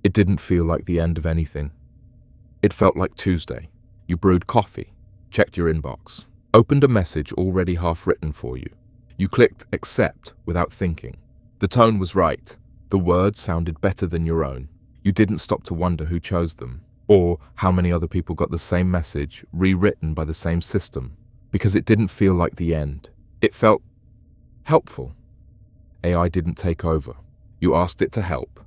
It didn't feel like the end of anything. It felt like Tuesday. You brewed coffee, checked your inbox, opened a message already half written for you. You clicked accept without thinking. The tone was right. The words sounded better than your own. You didn't stop to wonder who chose them, or how many other people got the same message rewritten by the same system, because it didn't feel like the end. It felt helpful. AI didn't take over. You asked it to help.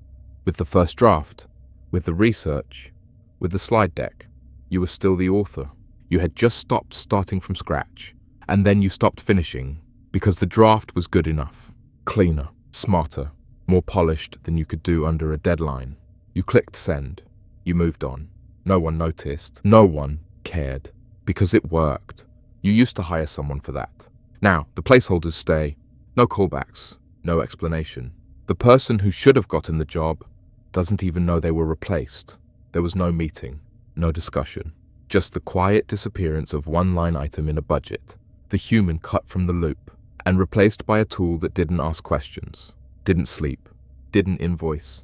With the first draft, with the research, with the slide deck. You were still the author. You had just stopped starting from scratch, and then you stopped finishing because the draft was good enough, cleaner, smarter, more polished than you could do under a deadline. You clicked send. You moved on. No one noticed. No one cared because it worked. You used to hire someone for that. Now, the placeholders stay. No callbacks, no explanation. The person who should have gotten the job doesn't even know they were replaced. There was no meeting, no discussion. Just the quiet disappearance of one line item in a budget. The human cut from the loop and replaced by a tool that didn't ask questions, didn't sleep, didn't invoice.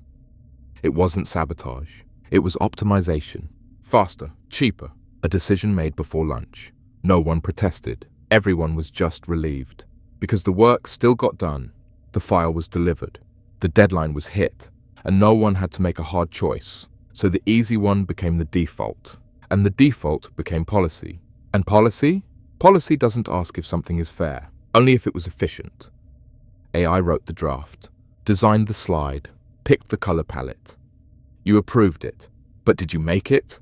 It wasn't sabotage. It was optimization. Faster, cheaper. A decision made before lunch. No one protested. Everyone was just relieved. Because the work still got done. The file was delivered. The deadline was hit. And no one had to make a hard choice. So the easy one became the default. And the default became policy. And policy? Policy doesn't ask if something is fair, only if it was efficient. AI wrote the draft, designed the slide, picked the color palette. You approved it, but did you make it?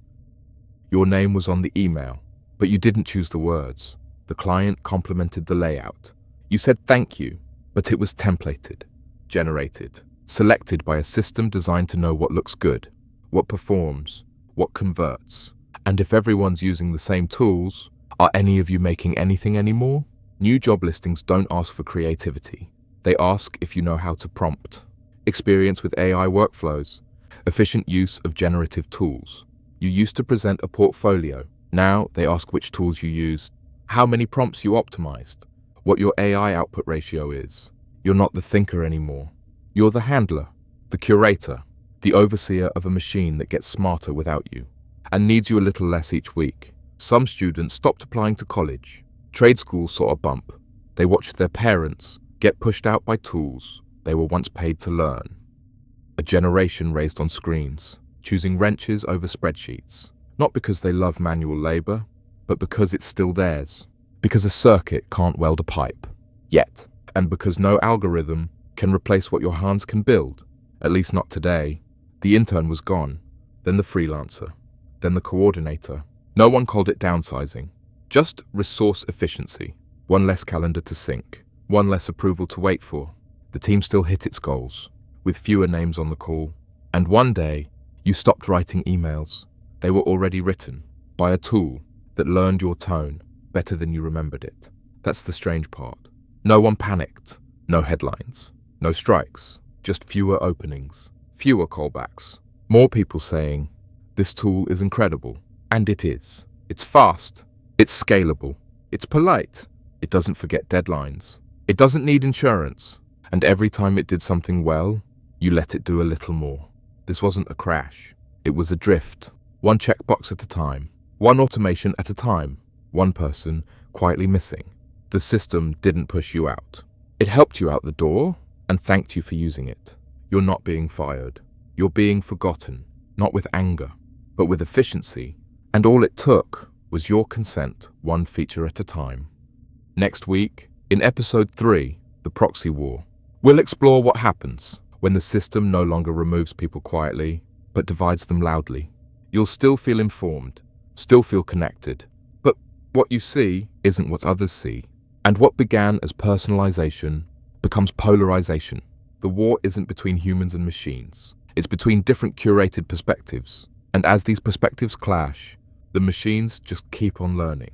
Your name was on the email, but you didn't choose the words. The client complimented the layout. You said thank you, but it was templated, generated, selected by a system designed to know what looks good, what performs, what converts. And if everyone's using the same tools, are any of you making anything anymore? New job listings don't ask for creativity. They ask if you know how to prompt, experience with AI workflows, efficient use of generative tools. You used to present a portfolio. Now they ask which tools you used, how many prompts you optimized, what your AI output ratio is. You're not the thinker anymore. You're the handler, the curator, the overseer of a machine that gets smarter without you and needs you a little less each week. Some students stopped applying to college. Trade schools saw a bump. They watched their parents get pushed out by tools they were once paid to learn. A generation raised on screens, choosing wrenches over spreadsheets, not because they love manual labor, but because it's still theirs. Because a circuit can't weld a pipe, yet, and because no algorithm can replace what your hands can build, at least not today. The intern was gone, then the freelancer, then the coordinator. No one called it downsizing, just resource efficiency. One less calendar to sync, one less approval to wait for. The team still hit its goals, with fewer names on the call. And one day, you stopped writing emails. They were already written by a tool that learned your tone better than you remembered it. That's the strange part. No one panicked, no headlines, no strikes, just fewer openings, fewer callbacks. More people saying, this tool is incredible. And it is. It's fast. It's scalable. It's polite. It doesn't forget deadlines. It doesn't need insurance. And every time it did something well, you let it do a little more. This wasn't a crash. It was a drift. One checkbox at a time. One automation at a time. One person quietly missing. The system didn't push you out. It helped you out the door and thanked you for using it. You're not being fired. You're being forgotten, not with anger, but with efficiency. And all it took was your consent, one feature at a time. Next week, in episode 3, The Proxy War, we'll explore what happens when the system no longer removes people quietly, but divides them loudly. You'll still feel informed, still feel connected, but what you see isn't what others see. And what began as personalization becomes polarization. The war isn't between humans and machines. It's between different curated perspectives. And as these perspectives clash, the machines just keep on learning.